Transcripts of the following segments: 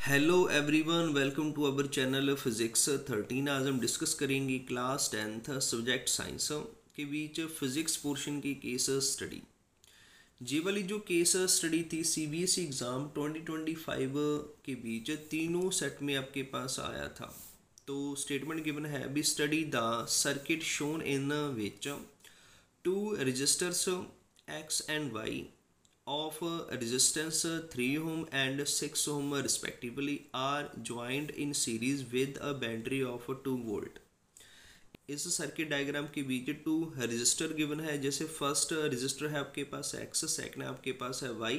Hello everyone, welcome to our channel physics 13। आज हम discuss करेंगे क्लास 10th सब्जेक्ट साइंस के बीच फिजिक्स पोर्शन की केस स्टडी। ये वाली जो केस स्टडी थी सीबीएसई एग्ज़ाम 2025 के बीच तीनों सेट में आपके पास आया था। तो स्टेटमेंट गिवन है, B study the circuit shown in which two resistors X and Y of resistance 3 ohm and 6 ohm respectively are joined in series with a battery of 2 volt। इस circuit diagram के बीच to register given है। जैसे first resistor है आपके पास x, second आपके पास है y।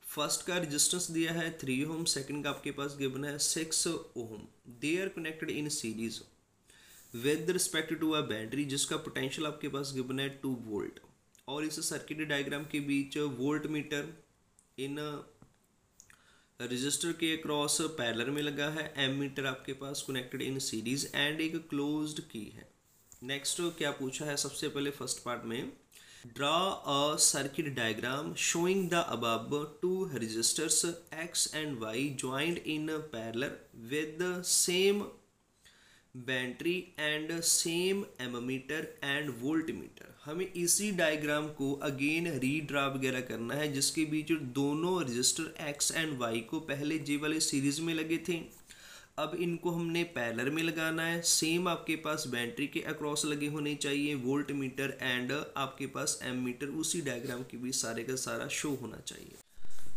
First का resistance दिया है 3 ओम, सेकंड का आपके पास गिवन है 6 ohm. They are connected in series with respect to a battery जिसका पोटेंशियल आपके पास गिवन है 2 वोल्ट। और इस सर्किट डायग्राम के बीच वोल्ट मीटर इन रजिस्टर के अक्रॉस पैरेलल में लगा है, एम मीटर आपके पास कनेक्टेड इन सीरीज एंड एक क्लोज्ड की है। नेक्स्ट क्या पूछा है, सबसे पहले फर्स्ट पार्ट में draw a circuit diagram showing the above two resistors X and Y joined in parallel with same battery and same ammeter and voltmeter. हमें इसी डायग्राम को अगेन रीड्रा वगैरह करना है जिसके बीच दोनों रजिस्टर एक्स एंड वाई को पहले जे वाले सीरीज में लगे थे, अब इनको हमने पैरेलल में लगाना है। सेम आपके पास बैटरी के अक्रॉस लगे होने चाहिए, वोल्ट मीटर एंड आपके पास एम मीटर उसी डायग्राम के बीच सारे का सारा शो होना चाहिए।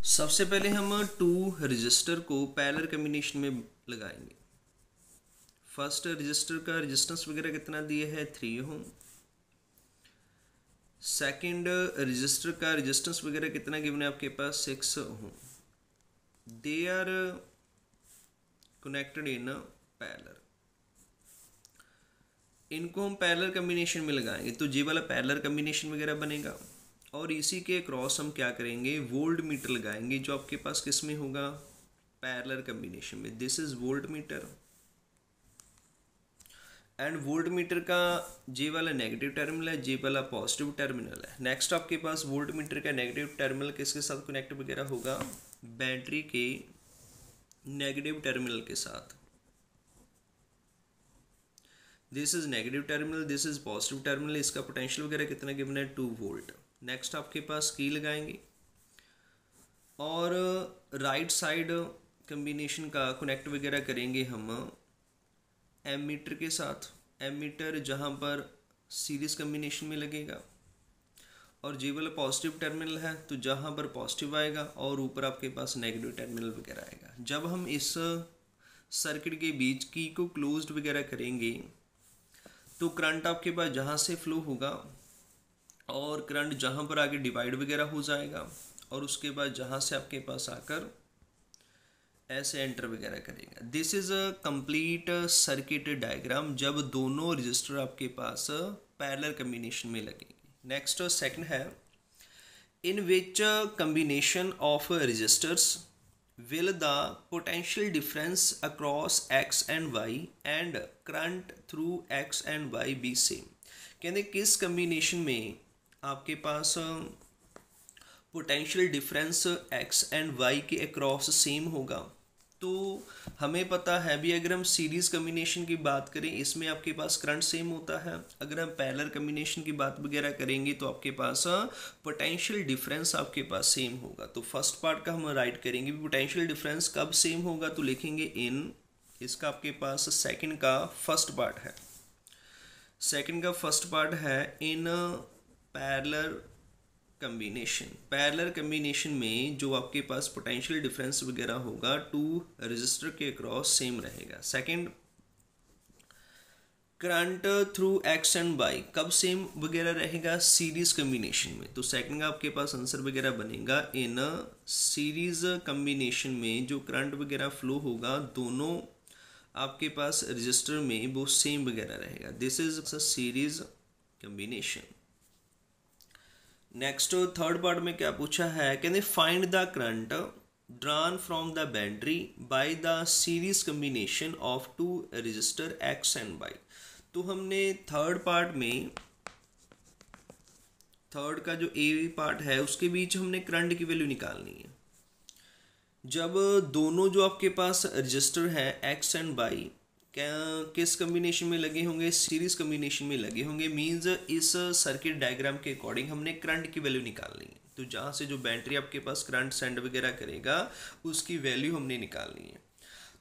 सबसे पहले हम टू रजिस्टर को पैरेलल कॉम्बिनेशन में लगाएंगे। फर्स्ट रजिस्टर का रेजिस्टेंस वगैरह कितना दिए है 3 ओम। सेकंड रजिस्टर का रेजिस्टेंस वगैरह कितना गिवन है आपके पास 6 ohm. They are connected in parallel. इनको हम पैरेलल कॉम्बिनेशन में लगाएंगे तो ये वाला पैरेलल कॉम्बिनेशन वगैरह बनेगा। और इसी के क्रॉस हम क्या करेंगे, वोल्ट मीटर लगाएंगे जो आपके पास किस में होगा, पैरेलल कॉम्बिनेशन में। This is volt meter and volt meter का जे वाला नेगेटिव टर्मिनल है, जे वाला पॉजिटिव टर्मिनल है। नेक्स्ट आपके पास वोल्ट मीटर का नेगेटिव टर्मिनल किसके साथ कनेक्ट वगैरह होगा, बैटरी के नेगेटिव टर्मिनल के साथ। This is negative terminal, this is positive terminal. इसका पोटेंशियल वगैरह कितना गिवन है 2 वोल्ट। नेक्स्ट आपके पास की लगाएंगे और राइट साइड कॉम्बिनेशन का कनेक्ट वगैरह करेंगे हम एम मीटर के साथ। एम मीटर जहाँ पर सीरीज कॉम्बिनेशन में लगेगा और जे वाला पॉजिटिव टर्मिनल है तो जहाँ पर पॉजिटिव आएगा और ऊपर आपके पास नेगेटिव टर्मिनल वगैरह आएगा। जब हम इस सर्किट के बीच की को क्लोज्ड वगैरह करेंगे तो करंट आपके पास जहाँ से फ्लो होगा और करंट जहाँ पर आगे डिवाइड वगैरह हो जाएगा और उसके बाद जहाँ से आपके पास आकर ऐसे एंटर वगैरह करेगा। This is a complete circuit diagram जब दोनों रजिस्टर आपके पास पैरेलल कॉम्बिनेशन में लगेंगे। नेक्स्ट सेकंड है, in which combination of registers will the potential difference across X and Y and current through X and Y be same. कहते किस combination में आपके पास potential difference X and Y के across same होगा। तो हमें पता है भी, अगर हम सीरीज कॉम्बिनेशन की बात करें इसमें आपके पास करंट सेम होता है। अगर हम पैरेलल कॉम्बिनेशन की बात वगैरह करेंगे तो आपके पास पोटेंशियल डिफरेंस आपके पास सेम होगा। तो फर्स्ट पार्ट का हम राइट करेंगे, पोटेंशियल डिफरेंस कब सेम होगा तो लिखेंगे इन, इसका आपके पास सेकंड का फर्स्ट पार्ट है। सेकंड का फर्स्ट पार्ट है in parallel combination. Parallel combination में जो आपके पास पोटेंशियल डिफरेंस वगैरह होगा टू रजिस्टर के अक्रॉस सेम रहेगा। Second, current through X and Y कब सेम वगैरह रहेगा, सीरीज कॉम्बिनेशन में। तो सेकंड का आपके पास आंसर वगैरह बनेगा इन सीरीज कॉम्बिनेशन में जो करंट वगैरह फ्लो होगा दोनों आपके पास रजिस्टर में वो सेम वगैरह रहेगा। This is a series combination. Next third part में क्या पूछा है, कहते find the current drawn from the battery by the series combination of two resistor X and Y. तो हमने थर्ड पार्ट में, थर्ड का जो ए पार्ट है उसके बीच हमने करंट की वैल्यू निकालनी है। जब दोनों जो आपके पास रजिस्टर हैं एक्स एंड वाई किस कम्बिनेशन में लगे होंगे, सीरीज कम्बिनेशन में लगे होंगे, मींस इस सर्किट डायग्राम के अकॉर्डिंग हमने करंट की वैल्यू निकालनी है। तो जहाँ से जो बैटरी आपके पास करंट सेंड वगैरह करेगा उसकी वैल्यू हमने निकालनी है।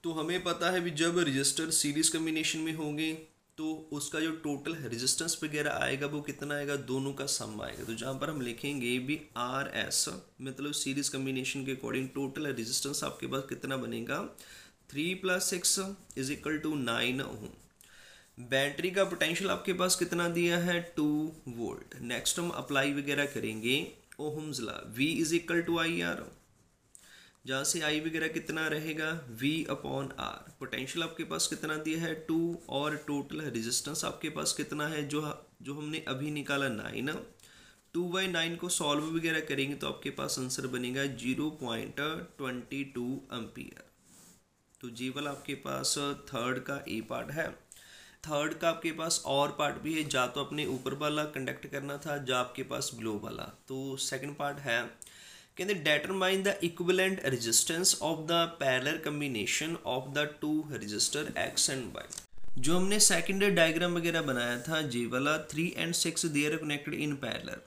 तो हमें पता है भी जब रजिस्टर सीरीज कम्बिनेशन में होंगे तो उसका जो टोटल रेजिस्टेंस वगैरह आएगा वो कितना आएगा, दोनों का सम आएगा। तो जहाँ पर हम लिखेंगे भी आर एस मतलब सीरीज कम्बिनेशन के अकॉर्डिंग टोटल रेजिस्टेंस आपके पास कितना बनेगा, 3 + 6 = 9 ओम। बैटरी का पोटेंशियल आपके पास कितना दिया है, 2 वोल्ट। नेक्स्ट हम अप्लाई वगैरह करेंगे ओहम्स लॉ, V = IR, जहाँ से आई वगैरह कितना रहेगा, V/R। पोटेंशियल आपके पास कितना दिया है, 2, और टोटल रेजिस्टेंस आपके पास कितना है जो हमने अभी निकाला 9। 2/9 को सॉल्व वगैरह करेंगे तो आपके पास आंसर बनेगा 0.22 एम्पियर। तो जी वाला आपके पास थर्ड का ए पार्ट है। थर्ड का आपके पास और पार्ट भी है, जा तो अपने ऊपर वाला कंडक्ट करना था, जा आपके पास बिलो वाला। तो सेकंड पार्ट है कहते determine the equivalent resistance of the parallel combination of the two resistor X and Y. जो हमने सेकंड डायग्राम वगैरह बनाया था जे वाला 3 and 6 they are connected in parallel,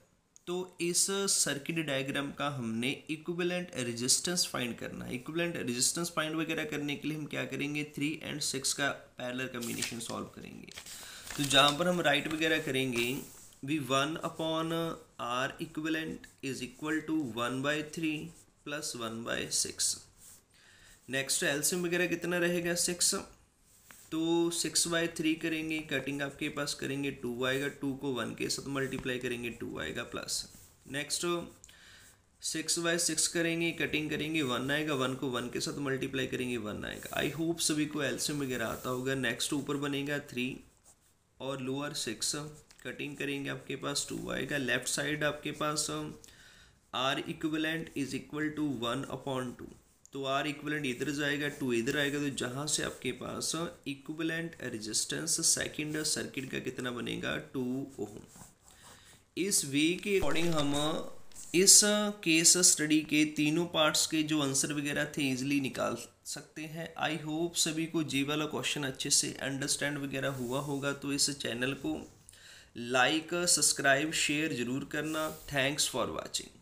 तो इस सर्किट डायग्राम का हमने इक्विवेलेंट रेजिस्टेंस फाइंड करना है। इक्विवेलेंट रेजिस्टेंस फाइंड वगैरह करने के लिए हम क्या करेंगे, 3 and 6 का पैरेलल कम्बिनेशन सॉल्व करेंगे। तो जहाँ पर हम राइट वगैरह करेंगे भी 1/R equivalent is equal to 1/3 + 1/6। Next LCM वगैरह कितना रहेगा, 6। तो 6/3 करेंगे, कटिंग आपके पास करेंगे 2 आएगा, 2 को 1 के साथ मल्टीप्लाई करेंगे 2 आएगा प्लस। नेक्स्ट 6/6 करेंगे, कटिंग करेंगे 1 आएगा, 1 को 1 के साथ मल्टीप्लाई करेंगे 1 आएगा। आई होप सभी को एलसीएम वगैरह आता होगा। नेक्स्ट ऊपर बनेगा 3 और लोअर 6, कटिंग करेंगे आपके पास 2 आएगा। लेफ्ट साइड आपके पास R equivalent is equal to 1/2। तो R इक्विवेलेंट इधर जाएगा, 2 इधर आएगा, तो जहाँ से आपके पास इक्विवेलेंट रेजिस्टेंस सेकंड सर्किट का कितना बनेगा, 2 ओम। इस वे के अकॉर्डिंग हम इस केस स्टडी के तीनों पार्ट्स के जो आंसर वगैरह थे इजीली निकाल सकते हैं। आई होप सभी को जी वाला क्वेश्चन अच्छे से अंडरस्टैंड वगैरह हुआ होगा। तो इस चैनल को लाइक, सब्सक्राइब, शेयर ज़रूर करना। Thanks for watching.